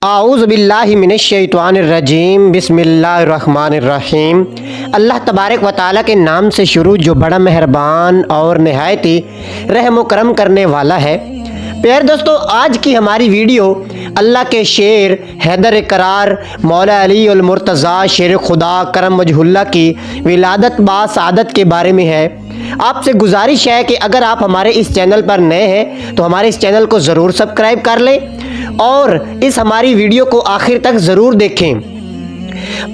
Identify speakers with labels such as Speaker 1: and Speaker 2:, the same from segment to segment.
Speaker 1: اعوذ باللہ من الشیطان الرجیم بسم اللہ الرحمن الرحیم۔ اللہ تبارک و تعالیٰ کے نام سے شروع جو بڑا مہربان اور نہایت ہی رحم و کرم کرنے والا ہے۔ پیارے دوستو، آج کی ہماری ویڈیو اللہ کے شیر حیدر کرار مولا علی المرتضیٰ شیر خدا کرم وجہ اللہ کی ولادت با سعادت کے بارے میں ہے۔ آپ سے گزارش ہے کہ اگر آپ ہمارے اس چینل پر نئے ہیں تو ہمارے اس چینل کو ضرور سبسکرائب کر لیں اور اس ہماری ویڈیو کو آخر تک ضرور دیکھیں۔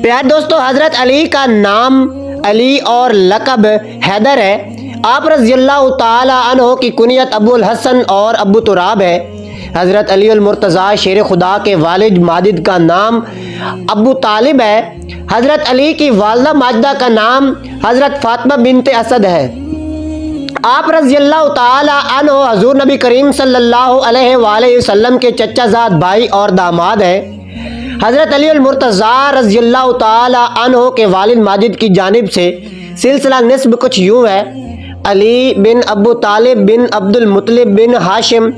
Speaker 1: پیارے دوستو، حضرت علی کا نام علی اور لقب حیدر ہے۔ آپ رضی اللہ تعالی عنہ کی کنیت ابو الحسن اور ابو تراب ہے۔ حضرت علی المرتضیٰ شیر خدا کے والد ماجد کا نام ابو طالب ہے۔ حضرت علی کی والدہ ماجدہ کا نام حضرت فاطمہ بنت اسد ہے۔ آپ رضی اللہ تعالی عنہ حضور نبی کریم صلی اللہ علیہ وآلہ وسلم کے چچا زاد بھائی اور داماد ہیں۔ حضرت علی المرتضیٰ رضی اللہ تعالی عنہ کے والد ماجد کی جانب سے سلسلہ نسب کچھ یوں ہے: علی بن ابو طالب بن عبد المطلب بن ہاشم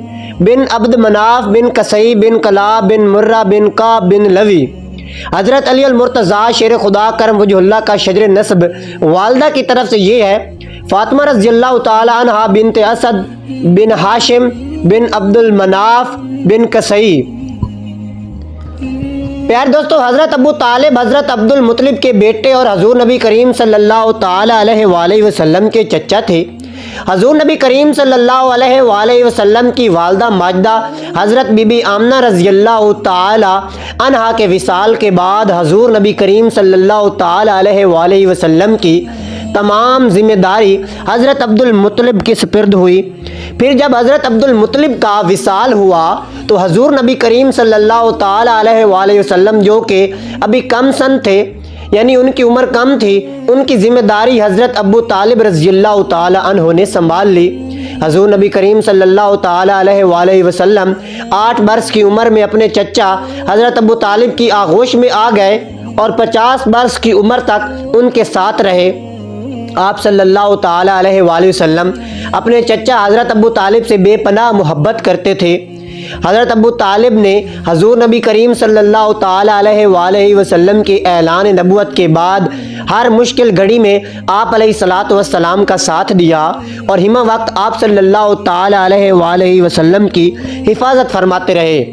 Speaker 1: بن عبد مناف بن قصی بن کلاب بن مرہ بن کعب بن لوی۔ حضرت علی المرتضیٰ شیر خدا کرم وجہ اللہ کا شجر نسب والدہ کی طرف سے یہ ہے: فاطمہ رضی اللہ تعالی عنہ بنت اسد بن ہاشم بن عبد المناف بن قصی۔ پیارے دوستو، حضرت ابو طالب حضرت عبد المطلب کے بیٹے اور حضور نبی کریم صلی اللہ تعالی علیہ وآلہ وسلم کے چچا تھے۔ حضور نبی کریم صلی اللہ علیہ وآلہ وسلم کی والدہ ماجدہ حضرت بی بی آمنہ رضی اللہ تعالی عنہا کے وصال کے بعد حضور نبی کریم صلی اللہ تعالی علیہ وآلہ وسلم کی تمام ذمہ داری حضرت عبد المطلب کے سپرد ہوئی۔ پھر جب حضرت عبد المطلب کا وصال ہوا تو حضور نبی کریم صلی اللہ تعالی علیہ وآلہ وسلم جو کہ ابھی کم سن تھے، یعنی ان کی عمر کم تھی، ان کی ذمہ داری حضرت ابو طالب رضی اللہ تعالی عنہ نے سنبھال لی۔ حضور نبی کریم صلی اللہ تعالی علیہ وآلہ وسلم 8 برس کی عمر میں اپنے چچا حضرت ابو طالب کی آغوش میں آ گئے اور 50 برس کی عمر تک ان کے ساتھ رہے۔ آپ صلی اللہ تعالی علیہ وآلہ وسلم اپنے چچا حضرت ابو طالب سے بے پناہ محبت کرتے تھے۔ حضرت ابو طالب نے حضور نبی کریم صلی اللہ تعالی علیہ وآلہ وسلم کے اعلان نبوت کے بعد ہر مشکل گھڑی میں آپ علیہ الصلاۃ والسلام کا ساتھ دیا اور ہمہ وقت آپ صلی اللہ تعالی علیہ وآلہ وسلم کی حفاظت فرماتے رہے۔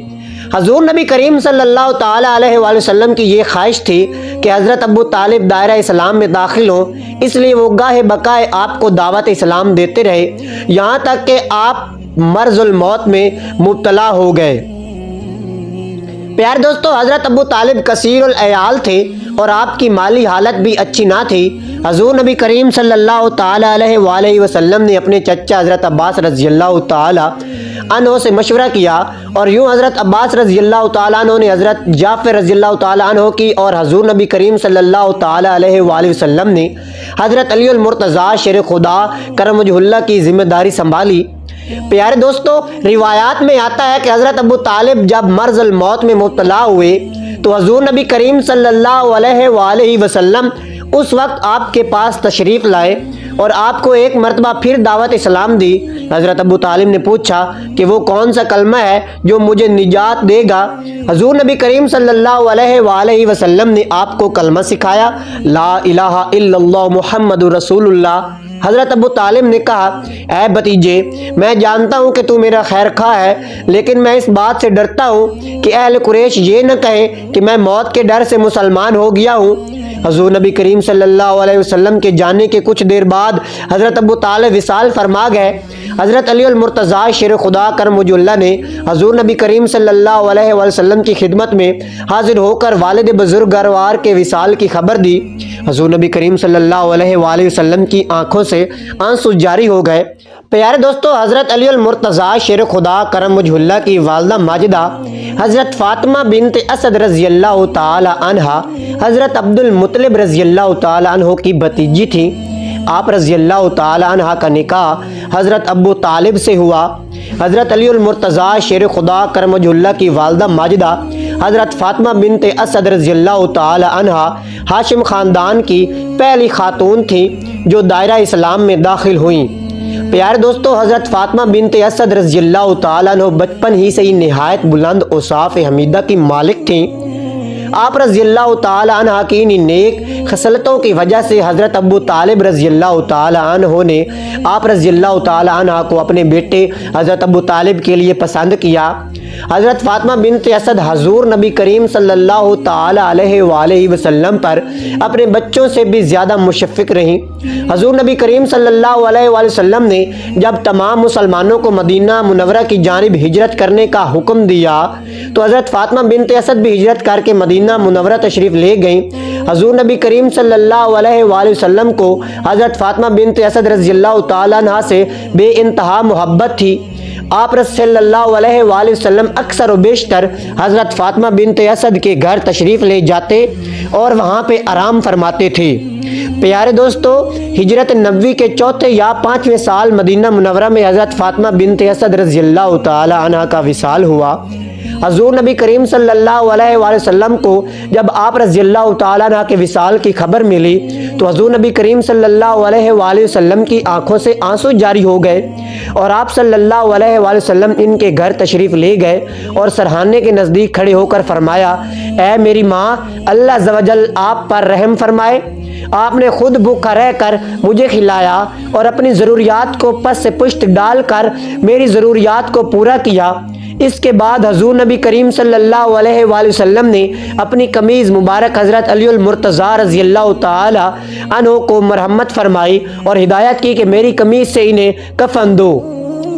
Speaker 1: حضور نبی کریم صلی اللہ تعالی علیہ وآلہ وسلم کی یہ خواہش تھی کہ حضرت ابو طالب دائرہ اسلام میں داخل ہوں، اس لیے وہ گاہ بقائے آپ کو دعوت اسلام دیتے رہے یہاں تک کہ آپ مرض الموت میں مبتلا ہو گئے۔ پیارے دوستو، حضرت ابو طالب کثیر العیال تھے اور آپ کی مالی حالت بھی اچھی نہ تھی۔ حضور نبی کریم صلی اللہ تعالی علیہ وآلہ وسلم نے اپنے چچا حضرت عباس رضی اللہ تعالی عنہ سے مشورہ کیا اور یوں حضرت عباس رضی اللہ تعالیٰ عنہ نے حضرت جعفر رضی اللہ تعالیٰ عنہ کی اور حضور نبی کریم صلی اللہ تعالی علیہ وآلہ وسلم نے حضرت علی المرتضیٰ شیر خدا کرم وجہ اللہ کی ذمہ داری سنبھالی۔ پیارے دوستو، روایات میں آتا ہے کہ حضرت ابو طالب جب مرض الموت میں مبتلا ہوئے تو حضور نبی کریم صلی اللہ علیہ وآلہ وسلم اس وقت آپ کے پاس تشریف لائے اور آپ کو ایک مرتبہ پھر دعوت اسلام دی۔ حضرت ابو طالب نے پوچھا کہ وہ کون سا کلمہ ہے جو مجھے نجات دے گا۔ حضور نبی کریم صلی اللہ علیہ وآلہ وسلم نے آپ کو کلمہ سکھایا: لا الہ الا اللہ محمد رسول اللہ۔ حضرت ابو طالب نے کہا: اے بھتیجے، میں جانتا ہوں کہ تو میرا خیر خواہ ہے، لیکن میں اس بات سے ڈرتا ہوں کہ اہل قریش یہ نہ کہیں کہ میں موت کے ڈر سے مسلمان ہو گیا ہوں۔ حضور نبی کریم صلی اللہ علیہ وسلم کے جانے کے کچھ دیر بعد حضرت ابو طالب وصال فرما گئے۔ حضرت علی المرتضیٰ شیر خدا کرم وجہ اللہ نے حضور نبی کریم صلی اللہ علیہ وسلم کی خدمت میں حاضر ہو کر والد بزرگوار کے وصال کی خبر دی۔ حضور نبی کریم صلی اللہ علیہ وآلہ وسلم کی آنکھوں سے آنسو جاری ہو گئے۔ پیارے دوستو، حضرت علی المرتضیٰ شیر خدا کرم وجہ اللہ کی والدہ ماجدہ حضرت فاطمہ بنت اسد رضی اللہ تعالی عنہا حضرت عبد المطلب رضی اللہ تعالی عنہ کی بھتیجی تھی۔ آپ رضی اللہ تعالی عنہ کا نکاح حضرت ابو طالب سے ہوا۔ حضرت علی المرتضیٰ شیر خدا کرم وجہ اللہ کی والدہ ماجدہ حضرت فاطمہ بنت اسد رضی اللہ تعالی عنہا ہاشم خاندان کی پہلی خاتون تھی جو دائرہ اسلام میں داخل ہوئیں۔ پیارے دوستو، حضرت فاطمہ بنت اسد رضی اللہ تعالیٰ عنہ بچپن ہی سے ہی نہایت بلند اوصاف حمیدہ کی مالک تھیں۔ آپ رضی اللہ تعالیٰ عنہ کی ان نیک خصلتوں کی وجہ سے حضرت ابو طالب رضی اللہ تعالیٰ عنہ نے آپ رضی اللہ تعالیٰ عنہ کو اپنے بیٹے حضرت ابو طالب کے لیے پسند کیا۔ حضرت فاطمہ بنت اسد حضور نبی کریم صلی اللہ تعالیٰ علیہ وآلہ وسلم پر اپنے بچوں سے بھی زیادہ مشفق رہیں۔ حضور نبی کریم صلی اللہ علیہ وآلہ وسلم نے جب تمام مسلمانوں کو مدینہ منورہ کی جانب ہجرت کرنے کا حکم دیا تو حضرت فاطمہ بنت اسد بھی ہجرت کر کے مدینہ منورہ تشریف لے گئیں۔ حضور نبی کریم صلی اللہ علیہ وآلہ وسلم کو حضرت فاطمہ بنت اسد رضی اللہ تعالیٰ عنہ سے بے انتہا محبت تھی۔ آپ صلی اللہ علیہ وآلہ وسلم اکثر و بیشتر حضرت فاطمہ بنت اسد کے گھر تشریف لے جاتے اور وہاں پہ آرام فرماتے تھے۔ پیارے دوستو، ہجرت نبوی کے چوتھے یا پانچویں سال مدینہ منورہ میں حضرت فاطمہ بنت اسد رضی اللہ تعالی عنہ کا وصال ہوا۔ حضور نبی کریم صلی اللہ علیہ وآلہ وسلم کو جب آپ رضی اللہ تعالیٰ عنہ کے وصال کی خبر ملی تو حضور نبی کریم صلی اللہ علیہ وآلہ وسلم کی آنکھوں سے آنسو جاری ہو گئے اور آپ صلی اللہ علیہ وآلہ وسلم ان کے گھر تشریف لے گئے اور سرحانے کے نزدیک کھڑے ہو کر فرمایا، اے میری ماں، اللہ عز و جل آپ پر رحم فرمائے۔ آپ نے خود بھوکا رہ کر مجھے کھلایا اور اپنی ضروریات کو پس سے پشت ڈال کر میری ضروریات کو پورا کیا۔ اس کے بعد حضور نبی کریم صلی اللہ علیہ وآلہ وسلم نے اپنی قمیض مبارک حضرت علی المرتضیٰ رضی اللہ تعالی عنہ کو مرحمت فرمائی اور ہدایت کی کہ میری قمیض سے انہیں کفن دو۔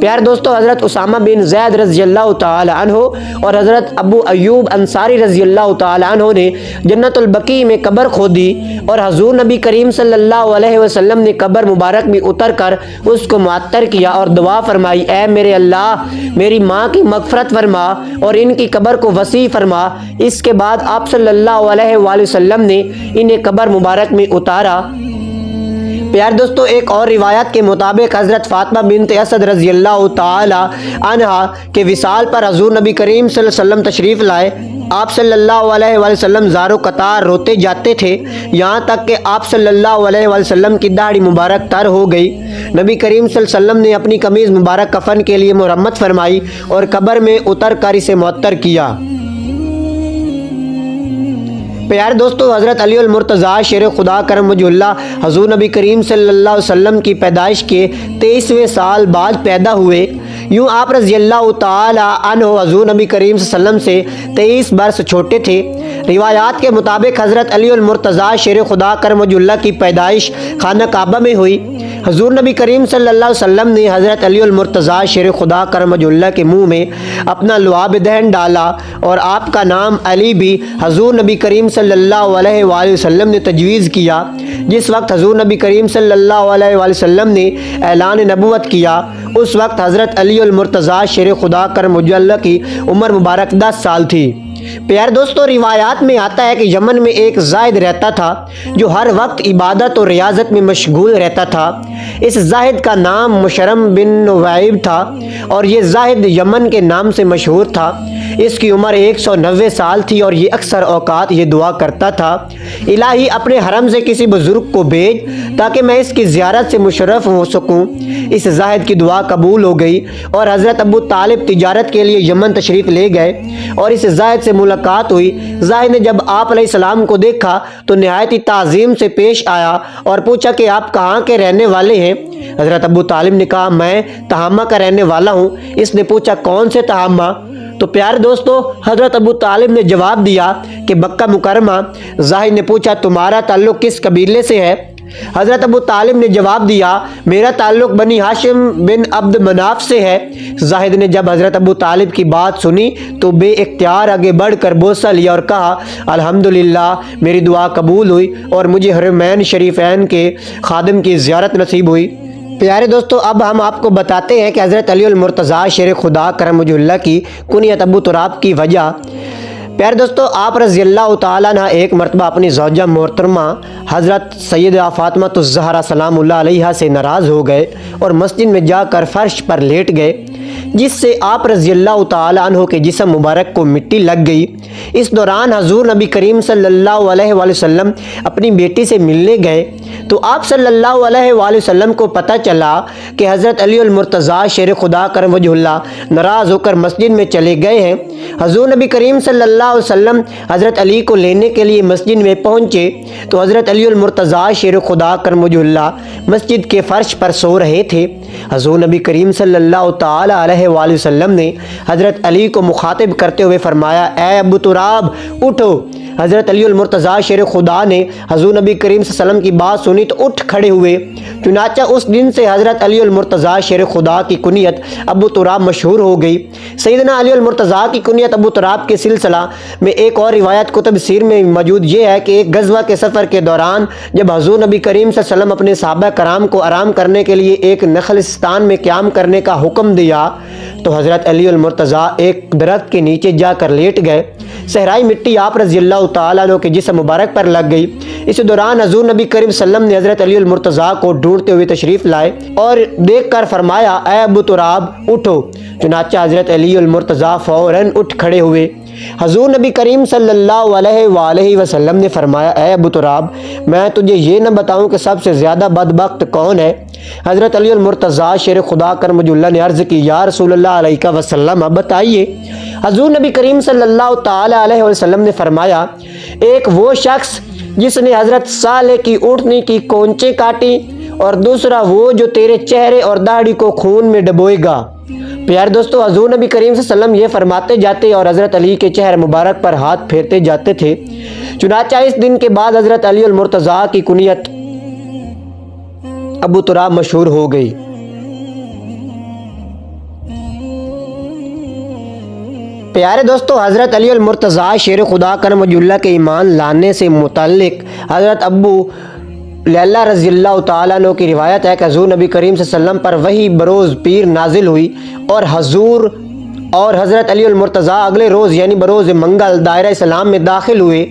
Speaker 1: پیارے دوستو، حضرت اسامہ بن زید رضی اللہ تعالی عنہ اور حضرت ابو ایوب انصاری رضی اللہ تعالی عنہ نے جنت البقیع میں قبر کھودی اور حضور نبی کریم صلی اللہ علیہ وسلم نے قبر مبارک میں اتر کر اس کو معطر کیا اور دعا فرمائی، اے میرے اللہ، میری ماں کی مغفرت فرما اور ان کی قبر کو وسیع فرما۔ اس کے بعد آپ صلی اللہ علیہ وآلہ وسلم نے انہیں قبر مبارک میں اتارا۔ پیارے دوستو، ایک اور روایت کے مطابق حضرت فاطمہ بنت اسد رضی اللہ تعالی عنہ کے وصال پر حضور نبی کریم صلی اللہ علیہ وسلم تشریف لائے۔ آپ صلی اللہ علیہ وآلہ وسلم زارو قطار روتے جاتے تھے، یہاں تک کہ آپ صلی اللہ علیہ وآلہ وسلم کی داڑھی مبارک تر ہو گئی۔ نبی کریم صلی اللہ علیہ وسلم نے اپنی قمیض مبارک کفن کے لیے مرمت فرمائی اور قبر میں اتر کر اسے معطر کیا۔ پیارے دوستو، حضرت علی المرتضیٰ شیر خدا کرم وجہ اللہ حضور نبی کریم صلی اللہ علیہ وسلم کی پیدائش کے 23ویں سال بعد پیدا ہوئے۔ یوں آپ رضی اللہ تعالی عنہ حضور نبی کریم صلی اللہ علیہ وسلم سے 23 برس چھوٹے تھے۔ روایات کے مطابق حضرت علی المرتضیٰ شیر خدا کرم وجہ اللہ کی پیدائش خانہ کعبہ میں ہوئی۔ حضور نبی کریم صلی اللہ علیہ وسلم نے حضرت علی المرتضیٰ شیر خدا کرم وجہ اللہ کے منہ میں اپنا لعاب دہن ڈالا اور آپ کا نام علی بھی حضور نبی کریم صلی اللہ علیہ وآلہ وسلم نے تجویز کیا۔ جس وقت حضور نبی کریم صلی اللہ علیہ وآلہ وسلم نے اعلان نبوت کیا، اس وقت حضرت علی المرتضیٰ شیر خدا کرم وجہ اللہ کی عمر مبارک 10 سال تھی۔ پیارے دوستو، روایات میں آتا ہے کہ یمن میں ایک زاہد رہتا تھا جو ہر وقت عبادت اور ریاضت میں مشغول رہتا تھا۔ اس زاہد کا نام مشرم بن نوائب تھا اور یہ زاہد یمن کے نام سے مشہور تھا۔ اس کی عمر 190 سال تھی اور یہ اکثر اوقات یہ دعا کرتا تھا، الہی اپنے حرم سے کسی بزرگ کو بھیج تاکہ میں اس کی زیارت سے مشرف ہو سکوں۔ اس زاہد کی دعا قبول ہو گئی اور حضرت ابو طالب تجارت کے لیے یمن تشریف لے گئے اور اس زاہد سے ملاقات ہوئی۔ زاہد نے جب آپ علیہ السلام کو دیکھا تو نہایت ہی تعظیم سے پیش آیا اور پوچھا کہ آپ کہاں کے رہنے والے ہیں؟ حضرت ابو طالب نے کہا، میں تہامہ کا رہنے والا ہوں۔ اس نے پوچھا، کون سے تہامہ؟ تو پیارے دوستو، حضرت ابو طالب نے جواب دیا کہ مکہ مکرمہ۔ زاہد نے پوچھا، تمہارا تعلق کس قبیلے سے ہے؟ حضرت ابو طالب نے جواب دیا، میرا تعلق بنی ہاشم بن عبد مناف سے ہے۔ زاہد نے جب حضرت ابو طالب کی بات سنی تو بے اختیار آگے بڑھ کر بوسہ لیا اور کہا، الحمدللہ، میری دعا قبول ہوئی اور مجھے حرمین شریفین کے خادم کی زیارت نصیب ہوئی۔ پیارے دوستو، اب ہم آپ کو بتاتے ہیں کہ حضرت علی المرتضیٰ شیر خدا کرم وجہ اللہ کی کنیت ابو تراب کی وجہ۔ پیارے دوستو، آپ رضی اللہ تعالیٰ عنہ ایک مرتبہ اپنی زوجہ محترمہ حضرت سیدہ فاطمہ الزہرا سلام اللہ علیہا سے ناراض ہو گئے اور مسجد میں جا کر فرش پر لیٹ گئے۔ جس سے آپ رضی اللہ تعالیٰ عنہ کے جسم مبارک کو مٹی لگ گئی۔ اس دوران حضور نبی کریم صلی اللہ علیہ وآلہ وسلم اپنی بیٹی سے ملنے گئے تو آپ صلی اللہ علیہ وآلہ وسلم کو پتہ چلا کہ حضرت علی المرتضیٰ شیر خدا کرم وجہ اللہ ناراض ہو کر مسجد میں چلے گئے ہیں۔ حضور نبی کریم صلی اللہ علیہ وسلم حضرت علی کو لینے کے لیے مسجد میں پہنچے تو حضرت علی المرتضیٰ شیر خدا کرم وجہ اللہ مسجد کے فرش پر سو رہے تھے۔ حضور نبی کریم صلی اللہ تعالی علیہ وآلہ وسلم نے حضرت علی کو مخاطب کرتے ہوئے فرمایا، اے ابو تراب اٹھو۔ حضرت علی المرتضیٰ شیر خدا نے حضور نبی کریم صلی اللہ علیہ وسلم کی بات سنی تو اٹھ کھڑے ہوئے۔ چنانچہ اس دن سے حضرت علی المرتضیٰ شیر خدا کی کنیت ابو تراب مشہور ہو گئی۔ سیدنا علی المرتضیٰ کی کنیت ابو تراب کے سلسلہ میں ایک اور روایت کتب سیر میں موجود یہ ہے کہ ایک غزوہ کے سفر کے دوران جب حضور نبی کریم صلی اللہ علیہ وسلم اپنے صحابہ کرام کو آرام کرنے کے لیے ایک نخلستان میں قیام کرنے کا حکم دیا تو حضرت علی المرتضیٰ ایک درخت کے نیچے جا کر لیٹ گئے۔ صحرائی مٹی آپ رضی اللہ تعالیٰ عنہ کے جسم مبارک پر لگ گئی۔ اس دوران حضور نبی کریم صلی اللہ علیہ وسلم نے حضرت علی المرتضیٰ کو ڈھونڈتے ہوئے تشریف لائے اور دیکھ کر فرمایا، اے ابو تراب اٹھو۔ چنانچہ حضرت علی المرتضیٰ فوراً اٹھ کھڑے ہوئے۔ حضور نبی کریم صلی اللہ علیہ وآلہ وسلم نے فرمایا، اے ابو تراب میں تجھے یہ نہ بتاؤں کہ سب سے زیادہ بدبخت کون ہے؟ حضرت علی المرتضیٰ شیر خدا کرم وجہ اللہ نے عرض کی، یا رسول اللہ علیہ وسلم بتائیے۔ حضور نبی کریم صلی اللہ تعالی علیہ وسلم نے فرمایا، ایک وہ شخص جس نے حضرت صالح کی اونٹنی کی کونچیں کاٹی، اور دوسرا وہ جو تیرے چہرے اور داڑھی کو خون میں ڈبوئے گا۔ پیارے دوستو، حضور نبی کریم صلی اللہ علیہ وسلم یہ فرماتے جاتے اور حضرت علی کے چہرے مبارک پر ہاتھ پھیرتے جاتے تھے۔ چنانچہ اس دن کے بعد حضرت علی المرتضیٰ کی کنیت ابو تراب مشہور ہو گئی۔ پیارے دوستو، حضرت علی المرتضیٰ شیر خدا کرم وجہ اللہ کے ایمان لانے سے متعلق حضرت ابو لیلہ رضی اللہ تعالیٰ عنہ کی روایت ہے کہ حضور نبی کریم صلی اللہ علیہ وسلم پر وحی بروز پیر نازل ہوئی اور حضور اور حضرت علی المرتضیٰ اگلے روز یعنی بروز منگل دائرہ اسلام میں داخل ہوئے۔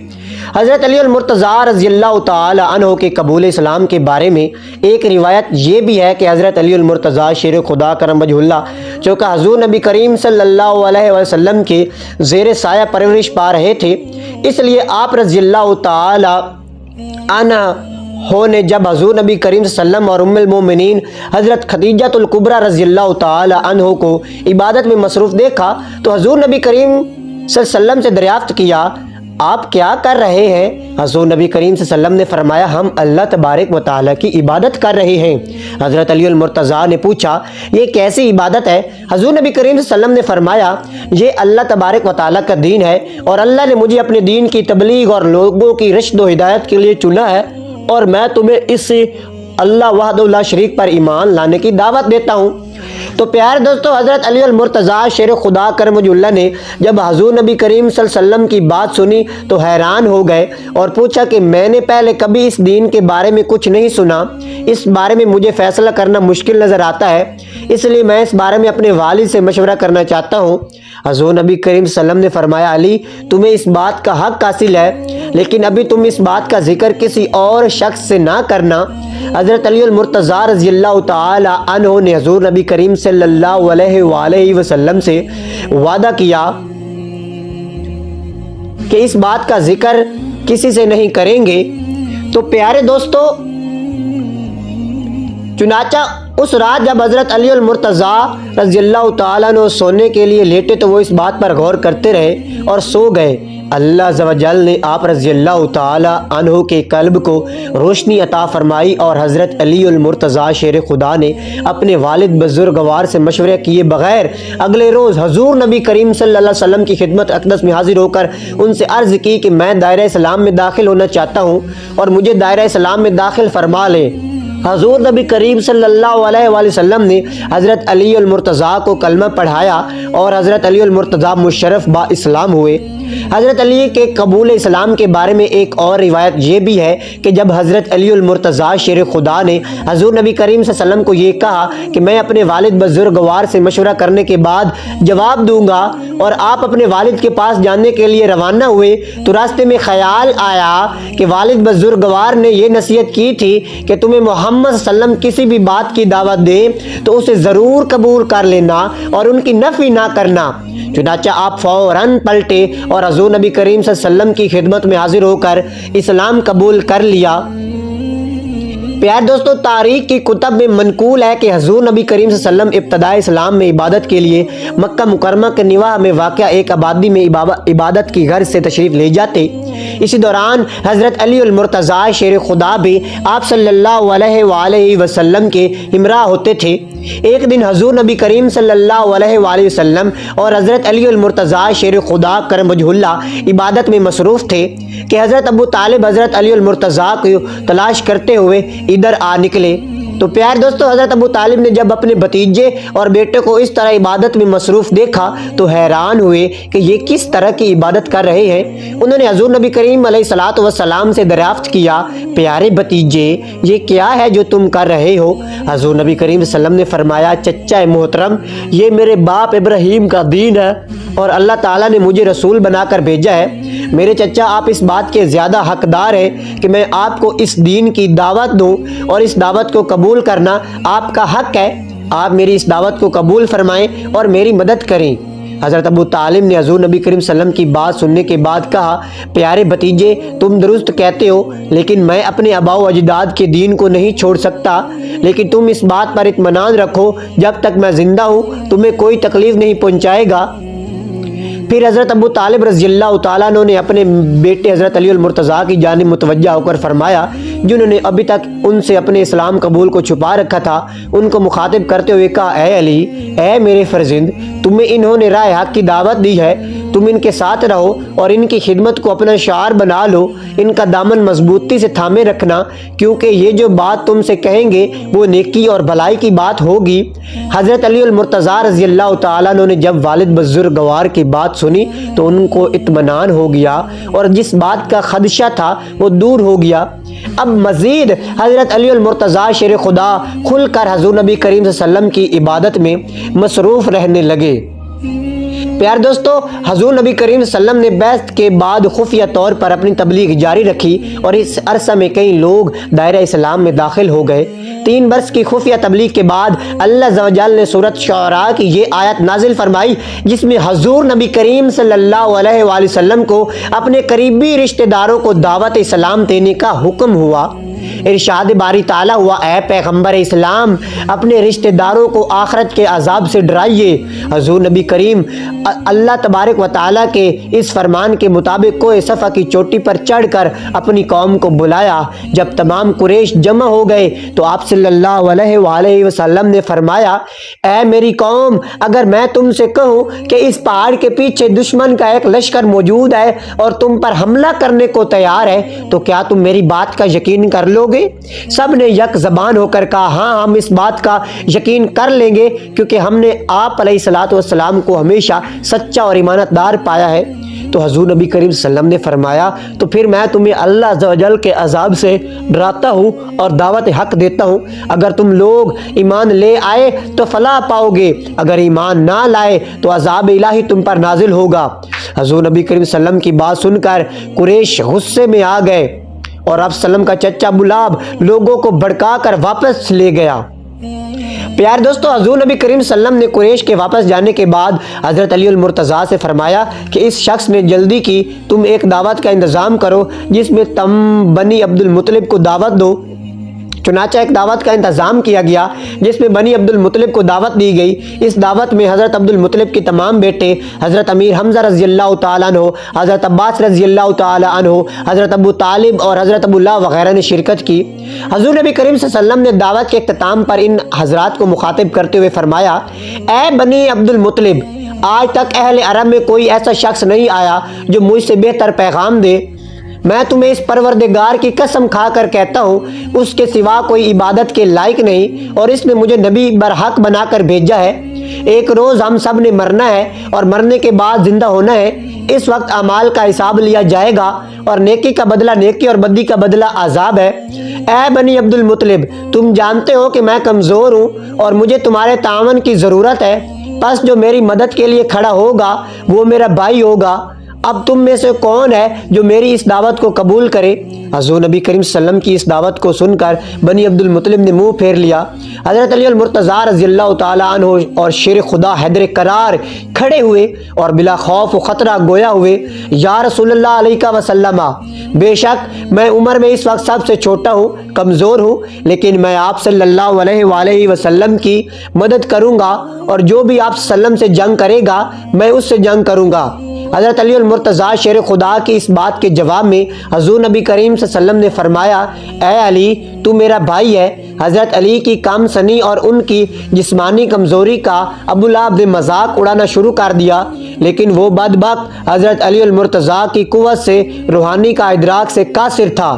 Speaker 1: حضرت علی المرتضیٰ رضی اللہ تعالیٰ عنہ کے قبول اسلام کے بارے میں ایک روایت یہ بھی ہے کہ حضرت علی المرتضیٰ شیر خدا کرم وجہ اللہ چونکہ حضور نبی کریم صلی اللہ علیہ وسلم کے زیر سایہ پرورش پا رہے تھے، اس لیے آپ رضی اللہ تعالیٰ عنہ نے جب حضور نبی کریم صلی اللہ علیہ وسلم اور ام المومنین حضرت خدیجہ الکبریٰ رضی اللہ تعالی عنہ کو عبادت میں مصروف دیکھا تو حضور نبی کریم صلی اللہ علیہ وسلم سے دریافت کیا، آپ کیا کر رہے ہیں؟ حضور نبی کریم صلی اللہ علیہ وسلم نے فرمایا، ہم اللہ تبارک و تعالیٰ کی عبادت کر رہے ہیں۔ حضرت علی المرتضیٰ نے پوچھا، یہ کیسی عبادت ہے؟ حضور نبی کریم صلی اللہ علیہ وسلم نے فرمایا، یہ اللہ تبارک و تعالیٰ کا دین ہے اور اللہ نے مجھے اپنے دین کی تبلیغ اور لوگوں کی رشد و ہدایت کے لیے چنا ہے، اور میں تمہیں اس اللہ وحدہ لا شریک پر ایمان لانے کی دعوت دیتا ہوں۔ تو پیارے دوستو، حضرت علی المرتضیٰ شیر خدا کرم وجہ اللہ نے جب حضور نبی کریم صلی اللہ علیہ وسلم کی بات سنی تو حیران ہو گئے اور پوچھا کہ میں نے پہلے کبھی اس دین کے بارے میں کچھ نہیں سنا، اس بارے میں مجھے فیصلہ کرنا مشکل نظر آتا ہے، اس لیے میں اس بارے میں اپنے والد سے مشورہ کرنا چاہتا ہوں۔ حضور نبی کریم صلی اللہ علیہ وسلم نے فرمایا، علی تمہیں اس بات کا حق حاصل ہے، لیکن ابھی تم اس بات کا ذکر کسی اور شخص سے نہ کرنا۔ حضرت علی المرتضیٰ رضی اللہ تعالی عنہ نے حضور نبی کریم صلی اللہ علیہ وآلہ وسلم سے وعدہ کیا کہ اس بات کا ذکر کسی سے نہیں کریں گے۔ تو پیارے دوستو، چنانچہ اس رات جب حضرت علی المرتضیٰ رضی اللہ تعالیٰ عنہ سونے کے لیے لیٹے تو وہ اس بات پر غور کرتے رہے اور سو گئے۔ اللہ عز و جل نے آپ رضی اللہ تعالیٰ عنہ کے قلب کو روشنی عطا فرمائی اور حضرت علی المرتضیٰ شیر خدا نے اپنے والد بزرگوار سے مشورہ کیے بغیر اگلے روز حضور نبی کریم صلی اللہ علیہ وسلم کی خدمت اقدس میں حاضر ہو کر ان سے عرض کی کہ میں دائرہ اسلام میں داخل ہونا چاہتا ہوں اور مجھے دائرہ اسلام میں داخل فرما لیں۔ حضور نبی کریم صلی اللہ علیہ وآلہ وسلم نے حضرت علی المرتضیٰ کو کلمہ پڑھایا اور حضرت علی المرتضیٰ مشرف با اسلام ہوئے۔ حضرت علی کے قبول اسلام کے بارے میں ایک اور روایت یہ بھی ہے کہ جب حضرت علی المرتضیٰ شیر خدا نے حضور نبی کریم صلی اللہ علیہ وسلم کو یہ کہا کہ میں اپنے والد بزرگوار سے مشورہ کرنے کے بعد جواب دوں گا، اور آپ اپنے والد کے پاس جانے کے لیے روانہ ہوئے، تو راستے میں خیال آیا کہ والد بزرگوار نے یہ نصیحت کی تھی کہ تمہیں محمد صلی اللہ علیہ وسلم کسی بھی بات کی دعوت دے تو اسے ضرور قبول کر لینا اور ان کی نفی نہ کرنا۔ چنانچہ آپ فوراً پلٹے اور حضور نبی کریم صلی اللہ علیہ وسلم کی خدمت میں حاضر ہو کر اسلام قبول کر لیا۔ پیارے دوستو، تاریخ کی کتب میں منقول ہے کہ حضور نبی کریم صلی اللہ علیہ وسلم ابتدائی اسلام میں عبادت کے لیے مکہ مکرمہ کے نواح میں واقع ایک آبادی میں عبادت کی غرض سے تشریف لے جاتے۔ اسی دوران حضرت علی المرتضیٰ شیر خدا بھی آپ صلی اللہ علیہ وآلہ وسلم کے ہمراہ ہوتے تھے۔ ایک دن حضور نبی کریم صلی اللہ علیہ وآلہ وسلم اور حضرت علی المرتضیٰ شیر خدا کرم وجہ اللہ عبادت میں مصروف تھے کہ حضرت ابو طالب حضرت علی المرتضیٰ کو تلاش کرتے ہوئے ادھر آ نکلے۔ تو پیارے دوستو، حضرت ابو طالب نے جب اپنے بھتیجے اور بیٹے کو اس طرح عبادت میں مصروف دیکھا تو حیران ہوئے کہ یہ کس طرح کی عبادت کر رہے ہیں۔ انہوں نے حضور نبی کریم علیہ الصلوۃ والسلام سے دریافت کیا، پیارے بھتیجے، یہ کیا ہے جو تم کر رہے ہو؟ حضور نبی کریم صلی اللہ علیہ وسلم نے فرمایا، چچا محترم، یہ میرے باپ ابراہیم کا دین ہے اور اللہ تعالیٰ نے مجھے رسول بنا کر بھیجا ہے۔ میرے چچا، آپ اس بات کے زیادہ حقدار ہیں کہ میں آپ کو اس دین کی دعوت دوں، اور اس دعوت کو قبول کرنا آپ کا حق ہے۔ آپ میری اس دعوت کو قبول فرمائیں اور میری مدد کریں۔ حضرت ابو طالب نے حضور نبی کریم صلی اللہ علیہ وسلم کی بات سننے کے بعد کہا، پیارے بھتیجے، تم درست کہتے ہو، لیکن میں اپنے آباء و اجداد کے دین کو نہیں چھوڑ سکتا، لیکن تم اس بات پر اطمینان رکھو، جب تک میں زندہ ہوں تمہیں کوئی تکلیف نہیں پہنچائے گا۔ پھر حضرت ابو طالب رضی اللہ تعالیٰ عنہ نے اپنے بیٹے حضرت علی المرتضیٰ کی جانب متوجہ ہو کر فرمایا، جنہوں نے ابھی تک ان سے اپنے اسلام قبول کو چھپا رکھا تھا، ان کو مخاطب کرتے ہوئے کہا، اے علی، اے میرے فرزند، تمہیں انہوں نے راہ حق کی دعوت دی ہے، تم ان کے ساتھ رہو اور ان کی خدمت کو اپنا شعار بنا لو، ان کا دامن مضبوطی سے تھامے رکھنا، کیونکہ یہ جو بات تم سے کہیں گے وہ نیکی اور بھلائی کی بات ہوگی۔ حضرت علی المرتضیٰ رضی اللہ تعالیٰ عنہ نے جب والد بزرگوار کی بات سنی تو ان کو اطمینان ہو گیا اور جس بات کا خدشہ تھا وہ دور ہو گیا۔ اب مزید حضرت علی المرتضیٰ شیر خدا کھل کر حضور نبی کریم صلی اللہ علیہ وسلم کی عبادت میں مصروف رہنے لگے۔ پیار دوستو، حضور نبی کریم صلی اللہ علیہ وسلم نے بعثت کے بعد خفیہ طور پر اپنی تبلیغ جاری رکھی اور اس عرصہ میں کئی لوگ دائرہ اسلام میں داخل ہو گئے۔ 3 برس کی خفیہ تبلیغ کے بعد اللہ عز و جل نے سورۃ شعراء کی یہ آیت نازل فرمائی جس میں حضور نبی کریم صلی اللہ علیہ وآلہ وسلم کو اپنے قریبی رشتہ داروں کو دعوت اسلام دینے کا حکم ہوا۔ ارشاد باری تعالیٰ ہوا، اے پیغمبر اسلام، اپنے رشتہ داروں کو آخرت کے عذاب سے ڈرائیے۔ حضور نبی کریم اللہ تبارک و تعالیٰ کے اس فرمان کے مطابق کوہ صفا کی چوٹی پر چڑھ کر اپنی قوم کو بلایا۔ جب تمام قریش جمع ہو گئے تو آپ صلی اللہ علیہ وآلہ وسلم نے فرمایا، اے میری قوم، اگر میں تم سے کہوں کہ اس پہاڑ کے پیچھے دشمن کا ایک لشکر موجود ہے اور تم پر حملہ کرنے کو تیار ہے تو کیا تم میری بات کا یقین کر لو گے؟ سب نے یک زبان ہو کر کہا، ہاں، ہم اس بات کا یقین کر لیں گے، کیونکہ ہم نے آپ علیہ الصلوۃ والسلام کو ہمیشہ سچا اور ایمانت دار پایا ہے۔ تو حضور نبی کریم صلی اللہ علیہ وسلم نے فرمایا، تو پھر میں تمہیں اللہ عز و جل کے عذاب سے ڈراتا ہوں اور دعوت حق دیتا ہوں، اگر تم لوگ ایمان لے آئے تو فلاح پاؤ گے، اگر ایمان نہ لائے تو عذاب الہی تم پر نازل ہوگا۔ حضور نبی کریم صلی اللہ علیہ وسلم کی بات سن کر قریش غصے میں آ گئے اور آپ صلی اللہ علیہ وسلم کا چچا بلاب لوگوں کو بھڑکا کر واپس لے گیا۔ پیار دوستو، حضور نبی کریم صلی اللہ علیہ وسلم نے قریش کے واپس جانے کے بعد حضرت علی المرتضیٰ سے فرمایا کہ اس شخص نے جلدی کی، تم ایک دعوت کا انتظام کرو جس میں تم بنی عبد المطلب کو دعوت دو۔ چنانچہ ایک دعوت کا انتظام کیا گیا جس میں بنی عبد المطلب کو دعوت دی گئی۔ اس دعوت میں حضرت عبد المطلب کے تمام بیٹے حضرت امیر حمزہ رضی اللہ تعالیٰ عنہ، حضرت عباس رضی اللہ تعالیٰ عنہ، حضرت ابو طالب اور حضرت ابو اللہ وغیرہ نے شرکت کی۔ حضور نبی کریم صلی اللہ علیہ وسلم نے دعوت کے اختتام پر ان حضرات کو مخاطب کرتے ہوئے فرمایا، اے بنی عبد المطلب، آج تک اہل عرب میں کوئی ایسا شخص نہیں آیا جو مجھ سے بہتر پیغام دے۔ میں تمہیں اس پروردگار کی قسم کھا کر کہتا ہوں، اس کے سوا کوئی عبادت کے لائق نہیں اور اس نے مجھے نبی برحق بنا کر بھیجا ہے۔ ایک روز ہم سب نے مرنا ہے اور مرنے کے بعد زندہ ہونا ہے۔ اس وقت اعمال کا حساب لیا جائے گا اور نیکی کا بدلہ نیکی اور بدی کا بدلہ عذاب ہے۔ اے بنی عبد المطلب، تم جانتے ہو کہ میں کمزور ہوں اور مجھے تمہارے تعاون کی ضرورت ہے، پس جو میری مدد کے لیے کھڑا ہوگا وہ میرا بھائی ہوگا۔ اب تم میں سے کون ہے جو میری اس دعوت کو قبول کرے؟ حضور نبی کریم صلی اللہ علیہ وسلم کی اس دعوت کو سن کر بنی عبد المطلب نے منہ پھیر لیا۔ حضرت علی المرتضیٰ رضی اللہ تعالیٰ عنہ اور شیر خدا حیدر کرار کھڑے ہوئے اور بلا خوف و خطرہ گویا ہوئے، یا رسول اللہ علیہ وسلم، بے شک میں عمر میں اس وقت سب سے چھوٹا ہوں، کمزور ہوں، لیکن میں آپ صلی اللہ علیہ وآلہ وسلم کی مدد کروں گا، اور جو بھی آپ صلی اللہ علیہ وسلم سے جنگ کرے گا میں اس سے جنگ کروں گا۔ حضرت علی المرتضیٰ شیر خدا کی اس بات کے جواب میں حضور نبی کریم صلی اللہ علیہ وسلم نے فرمایا، اے علی، تو میرا بھائی ہے۔ حضرت علی کی کم سنی اور ان کی جسمانی کمزوری کا ابو لہب نے مذاق اڑانا شروع کر دیا، لیکن وہ بدبخت حضرت علی المرتضیٰ کی قوت سے، روحانی کا ادراک سے قاصر تھا۔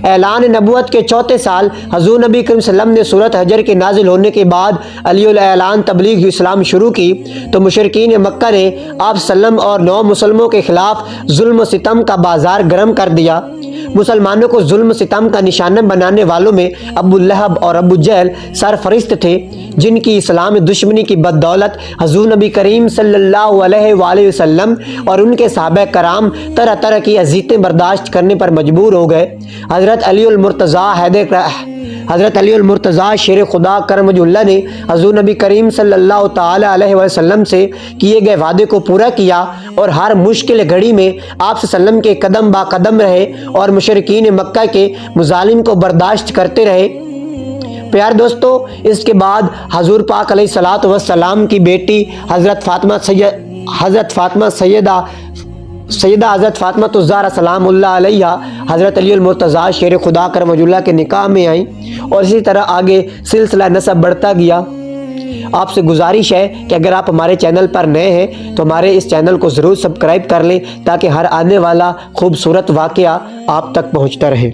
Speaker 1: اعلان نبوت کے چوتھے سال حضور نبی کریم صلی اللہ علیہ وسلم نے سورۃ حجر کے نازل ہونے کے بعد علی الاعلان تبلیغ اسلام شروع کی تو مشرکین مکہ نے آپ صلی اللہ علیہ وسلم اور نو مسلموں کے خلاف ظلم و ستم کا بازار گرم کر دیا۔ مسلمانوں کو ظلم و ستم کا نشانہ بنانے والوں میں ابو لہب اور ابو جہل سرفرست تھے، جن کی اسلام دشمنی کی بدولت حضور نبی کریم صلی اللہ علیہ وآلہ وسلم اور ان کے صحابہ کرام طرح طرح کی اذیتیں برداشت کرنے پر مجبور ہو گئے۔ حضرت علی المرتضیٰ شیر خدا کرم وجہ اللہ نے حضور نبی کریم صلی اللہ تعالی علیہ وسلم سے کیے گئے وعدے کو پورا کیا اور ہر مشکل گھڑی میں آپ صلی اللہ علیہ وسلم کے قدم با قدم رہے اور مشرکین مکہ کے مظالم کو برداشت کرتے رہے۔ پیار دوستو، اس کے بعد حضور پاک علیہ الصلوۃ والسلام کی بیٹی حضرت فاطمہ الزہرا سلام اللہ علیہ حضرت علی المرتضیٰ شیر خدا کرم وجہ اللہ کے نکاح میں آئیں، اور اسی طرح آگے سلسلہ نسب بڑھتا گیا۔ آپ سے گزارش ہے کہ اگر آپ ہمارے چینل پر نئے ہیں تو ہمارے اس چینل کو ضرور سبسکرائب کر لیں تاکہ ہر آنے والا خوبصورت واقعہ آپ تک پہنچتا رہے۔